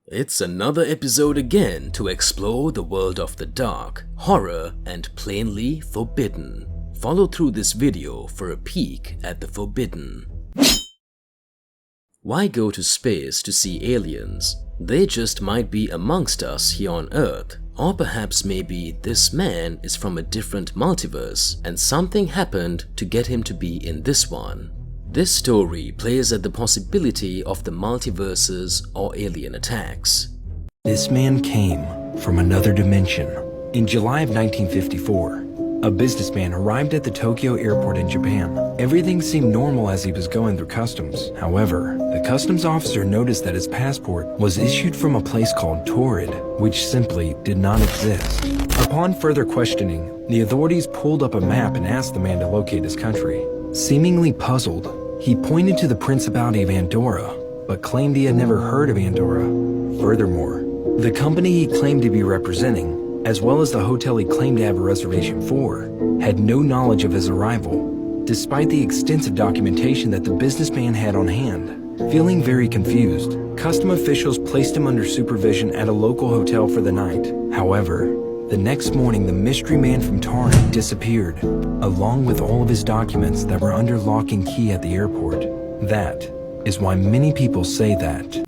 It's another episode again to explore the world of the dark, horror, and plainly forbidden. Follow through this video for a peek at the forbidden. Why go to space to see aliens? They just might be amongst us here on Earth. Or perhaps maybe this man is from a different multiverse and something happened to get him to be in this one. This story plays at the possibility of the multiverses or alien attacks. This man came from another dimension. In July of 1954, a businessman arrived at the Tokyo airport in Japan. Everything seemed normal as he was going through customs. However, the customs officer noticed that his passport was issued from a place called Torrid, which simply did not exist. Upon further questioning, the authorities pulled up a map and asked the man to locate his country. Seemingly puzzled, he pointed to the Principality of Andorra, but claimed he had never heard of Andorra. Furthermore, the company he claimed to be representing, as well as the hotel he claimed to have a reservation for, had no knowledge of his arrival, despite the extensive documentation that the businessman had on hand. Feeling very confused, custom officials placed him under supervision at a local hotel for the night. However, the next morning the mystery man from Torrid disappeared, along with all of his documents that were under lock and key at the airport. That is why many people say that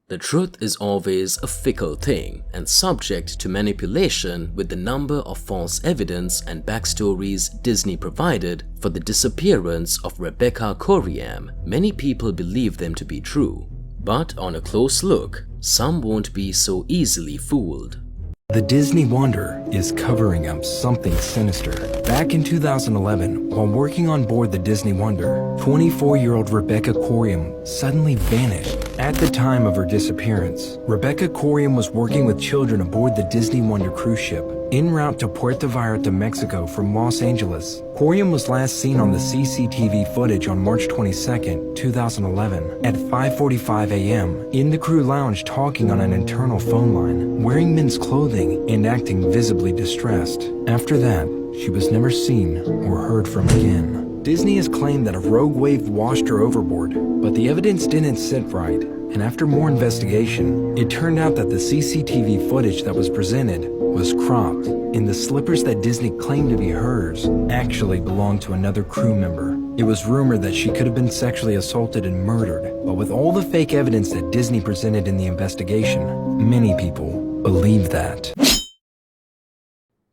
the truth is always a fickle thing and subject to manipulation with the number of false evidence and backstories Disney provided for the disappearance of Rebecca Coriam. Many people believe them to be true, but on a close look, some won't be so easily fooled. The Disney Wonder is covering up something sinister. Back in 2011, while working on board the Disney Wonder, 24-year-old Rebecca Coriam suddenly vanished. At the time of her disappearance, Rebecca Coriam was working with children aboard the Disney Wonder cruise ship, en route to Puerto Vallarta, Mexico from Los Angeles. Coriam was last seen on the CCTV footage on March 22, 2011, at 5:45 a.m. in the crew lounge talking on an internal phone line, wearing men's clothing and acting visibly distressed. After that, she was never seen or heard from again. Disney has claimed that a rogue wave washed her overboard, but the evidence didn't sit right, and after more investigation, it turned out that the CCTV footage that was presented was cropped, and the slippers that Disney claimed to be hers actually belonged to another crew member. It was rumored that she could have been sexually assaulted and murdered, but with all the fake evidence that Disney presented in the investigation, many people believe that.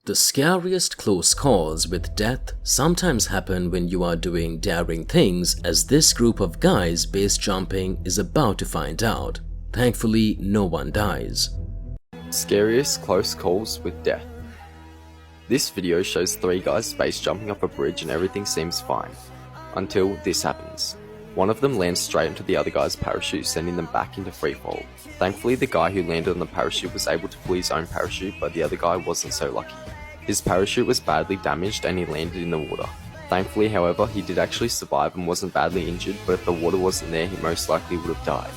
The scariest close calls with death sometimes happen when you are doing daring things, as this group of guys base jumping is about to find out. Thankfully, no one dies. Scariest close calls with death. This video shows 3 guys base jumping off a bridge and everything seems fine, until this happens. One of them lands straight into the other guy's parachute, sending them back into freefall. Thankfully, the guy who landed on the parachute was able to pull his own parachute, but the other guy wasn't so lucky. His parachute was badly damaged and he landed in the water. Thankfully, however, he did actually survive and wasn't badly injured, but if the water wasn't there, he most likely would have died.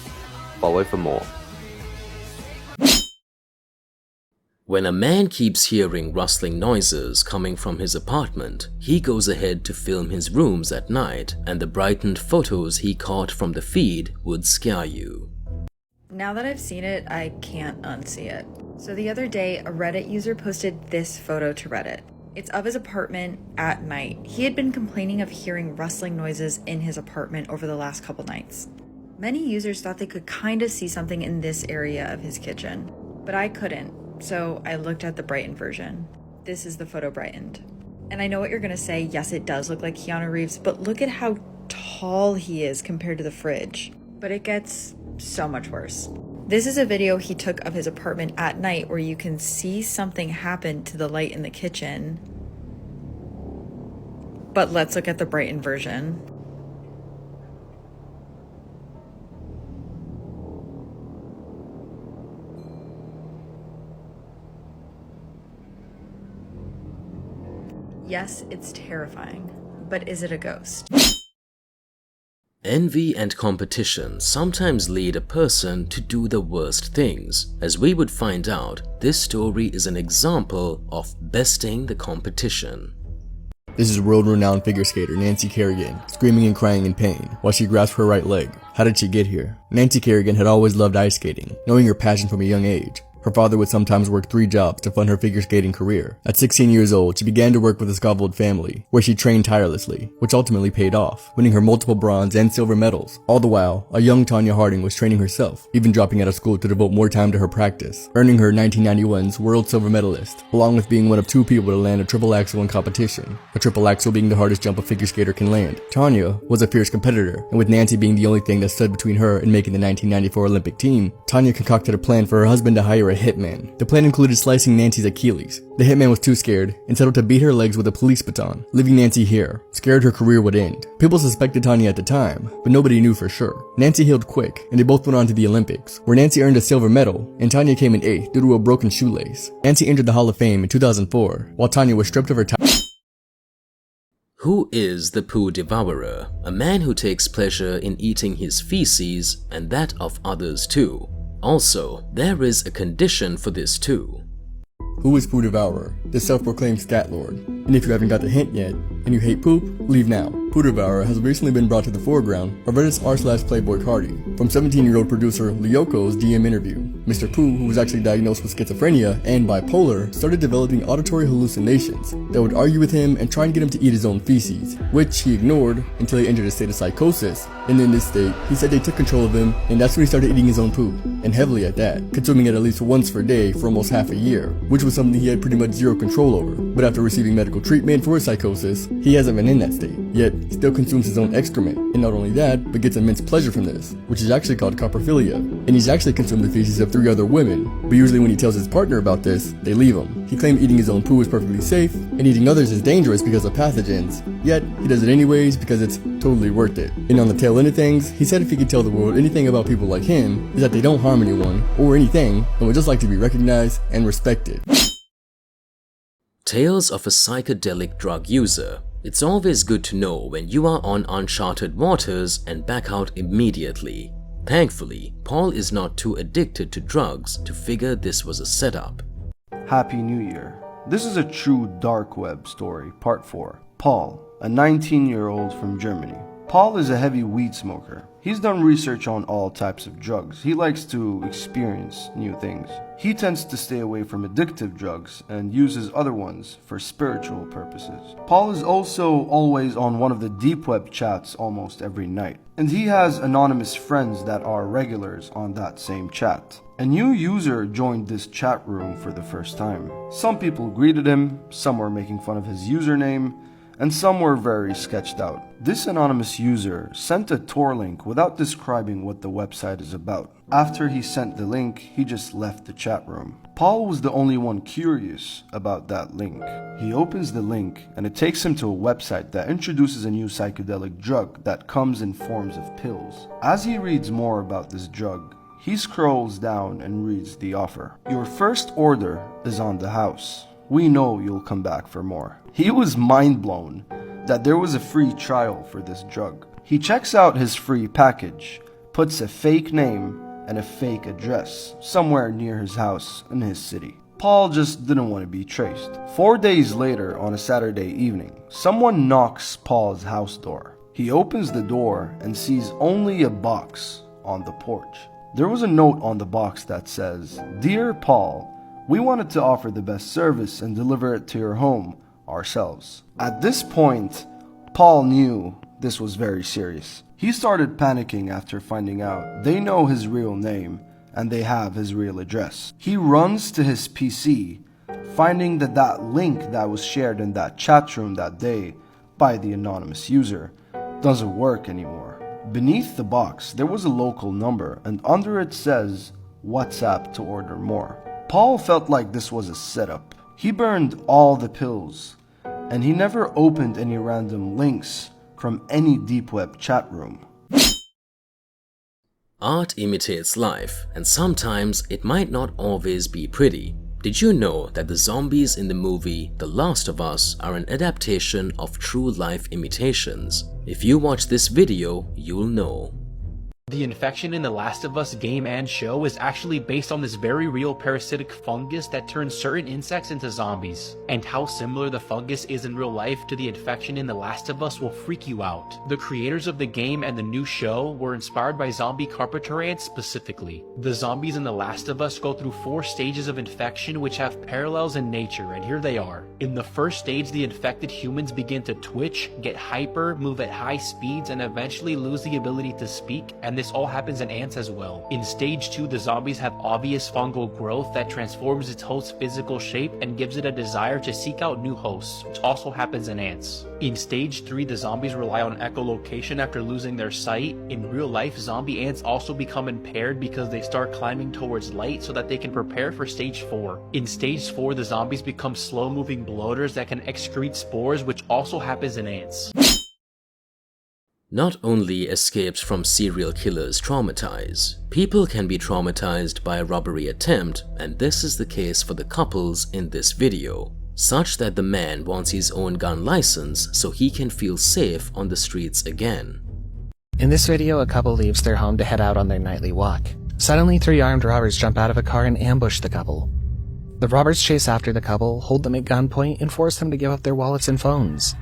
Follow for more. When a man keeps hearing rustling noises coming from his apartment, he goes ahead to film his rooms at night, and the brightened photos he caught from the feed would scare you. Now that I've seen it, I can't unsee it. So the other day, a Reddit user posted this photo to Reddit. It's of his apartment at night. He had been complaining of hearing rustling noises in his apartment over the last couple nights. Many users thought they could kind of see something in this area of his kitchen, but I couldn't, so I looked at the brightened version. This is the photo brightened. And I know what you're gonna say, yes, it does look like Keanu Reeves, but look at how tall he is compared to the fridge. But it gets so much worse. This is a video he took of his apartment at night where you can see something happen to the light in the kitchen. But let's look at the brightened version. Yes, it's terrifying, but is it a ghost? Envy and competition sometimes lead a person to do the worst things. As we would find out, this story is an example of besting the competition. This is world-renowned figure skater Nancy Kerrigan, screaming and crying in pain while she grasps her right leg, How did she get here? Nancy Kerrigan had always loved ice skating, knowing her passion from a young age. Her father would sometimes work 3 jobs to fund her figure skating career. At 16 years old, she began to work with the Scofield family, where she trained tirelessly, which ultimately paid off, winning her multiple bronze and silver medals. All the while, a young Tanya Harding was training herself, even dropping out of school to devote more time to her practice, earning her 1991's world silver medalist, along with being one of 2 people to land a triple axel in competition, a triple axel being the hardest jump a figure skater can land. Tanya was a fierce competitor, and with Nancy being the only thing that stood between her and making the 1994 Olympic team, Tanya concocted a plan for her husband to hire a hitman. The plan included slicing Nancy's Achilles. The hitman was too scared and settled to beat her legs with a police baton, leaving Nancy here, scared her career would end. People suspected Tanya at the time, but nobody knew for sure. Nancy healed quick, and they both went on to the Olympics, where Nancy earned a silver medal, and Tanya came in 8th due to a broken shoelace. Nancy entered the Hall of Fame in 2004, while Tanya was stripped of her title. Who is the poo devourer? A man who takes pleasure in eating his feces and that of others too. Also, there is a condition for this too. Who is Poo Devourer? The self-proclaimed scat lord. And if you haven't got the hint yet, and you hate poop, leave now. Poo Devourer has recently been brought to the foreground by Reddit's r/Playboy Cardi from 17-year-old producer Lyoko's DM interview. Mr. Poo, who was actually diagnosed with schizophrenia and bipolar, started developing auditory hallucinations that would argue with him and try and get him to eat his own feces, which he ignored until he entered a state of psychosis. And in this state, he said they took control of him, and that's when he started eating his own poop, and heavily at that, consuming it at least once per day for almost half a year, which was something he had pretty much zero control over. But after receiving medical treatment for his psychosis, he hasn't been in that state, yet he still consumes his own excrement, and not only that, but gets immense pleasure from this, which is actually called coprophilia. And he's actually consumed the feces of 3 other women, but usually when he tells his partner about this, they leave him. He claimed eating his own poo is perfectly safe, and eating others is dangerous because of pathogens, yet he does it anyways because it's totally worth it. And on the tail end of things, he said if he could tell the world anything about people like him, is that they don't harm anyone, or anything, and would just like to be recognized and respected. Tales of a psychedelic drug user. It's always good to know when you are on uncharted waters and back out immediately. Thankfully, Paul is not too addicted to drugs to figure this was a setup. Happy New Year. This is a true dark web story, part 4. Paul, a 19-year-old from Germany. Paul is a heavy weed smoker. He's done research on all types of drugs. He likes to experience new things. He tends to stay away from addictive drugs and uses other ones for spiritual purposes. Paul is also always on one of the deep web chats almost every night. And he has anonymous friends that are regulars on that same chat. A new user joined this chat room for the first time. Some people greeted him, some were making fun of his username, and some were very sketched out. This anonymous user sent a Tor link without describing what the website is about. After he sent the link, he just left the chat room. Paul was the only one curious about that link. He opens the link and it takes him to a website that introduces a new psychedelic drug that comes in forms of pills. As he reads more about this drug, he scrolls down and reads the offer. Your first order is on the house. We know you'll come back for more. He was mind blown that there was a free trial for this drug. He checks out his free package, puts a fake name and a fake address somewhere near his house in his city. Paul just didn't want to be traced. 4 days later, on a Saturday evening, someone knocks Paul's house door. He opens the door and sees only a box on the porch. There was a note on the box that says, "Dear Paul, we wanted to offer the best service and deliver it to your home ourselves." At this point, Paul knew this was very serious. He started panicking after finding out they know his real name and they have his real address. He runs to his PC, finding that that link that was shared in that chat room that day by the anonymous user doesn't work anymore. Beneath the box, there was a local number, and under it says, "WhatsApp to order more." Paul felt like this was a setup. He burned all the pills, and he never opened any random links from any deep web chat room. Art imitates life, and sometimes it might not always be pretty. Did you know that the zombies in the movie The Last of Us are an adaptation of true life imitations? If you watch this video, you'll know. The infection in The Last of Us game and show is actually based on this very real parasitic fungus that turns certain insects into zombies. And how similar the fungus is in real life to the infection in The Last of Us will freak you out. The creators of the game and the new show were inspired by zombie carpenter ants specifically. The zombies in The Last of Us go through 4 stages of infection which have parallels in nature, and here they are. In the first stage, the infected humans begin to twitch, get hyper, move at high speeds, and eventually lose the ability to speak, and this all happens in ants as well. In stage 2, the zombies have obvious fungal growth that transforms its host's physical shape and gives it a desire to seek out new hosts, which also happens in ants. In stage 3, the zombies rely on echolocation after losing their sight. In real life, zombie ants also become impaired because they start climbing towards light so that they can prepare for stage 4. In stage 4, the zombies become slow-moving bloaters that can excrete spores, which also happens in ants. Not only escapes from serial killers traumatize, people can be traumatized by a robbery attempt, and this is the case for the couples in this video, such that the man wants his own gun license so he can feel safe on the streets again. In this video, a couple leaves their home to head out on their nightly walk. Suddenly, 3 armed robbers jump out of a car and ambush the couple. The robbers chase after the couple, hold them at gunpoint, and force them to give up their wallets and phones.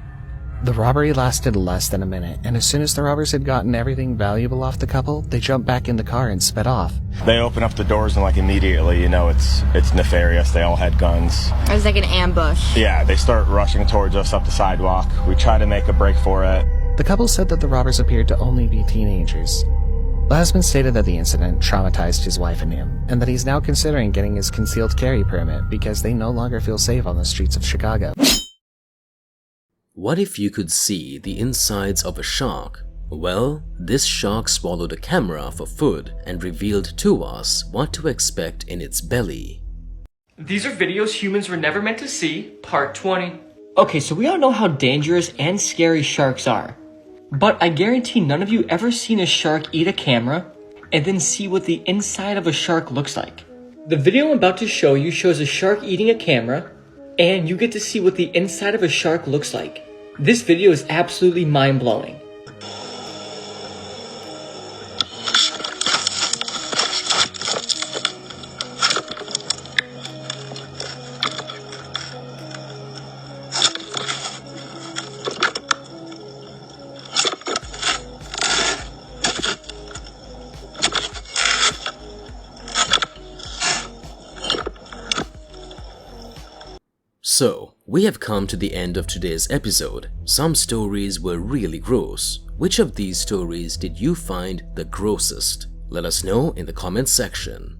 The robbery lasted less than a minute, and as soon as the robbers had gotten everything valuable off the couple, they jumped back in the car and sped off. They open up the doors and like immediately, you know, it's nefarious. They all had guns. It was like an ambush. Yeah, they start rushing towards us up the sidewalk. We try to make a break for it. The couple said that the robbers appeared to only be teenagers. The husband stated that the incident traumatized his wife and him, and that he's now considering getting his concealed carry permit because they no longer feel safe on the streets of Chicago. What if you could see the insides of a shark? Well, this shark swallowed a camera for food and revealed to us what to expect in its belly. These are videos humans were never meant to see, part 20. Okay, so we all know how dangerous and scary sharks are. But I guarantee none of you ever seen a shark eat a camera and then see what the inside of a shark looks like. The video I'm about to show you shows a shark eating a camera, and you get to see what the inside of a shark looks like. This video is absolutely mind-blowing. So, we have come to the end of today's episode. Some stories were really gross. Which of these stories did you find the grossest? Let us know in the comments section.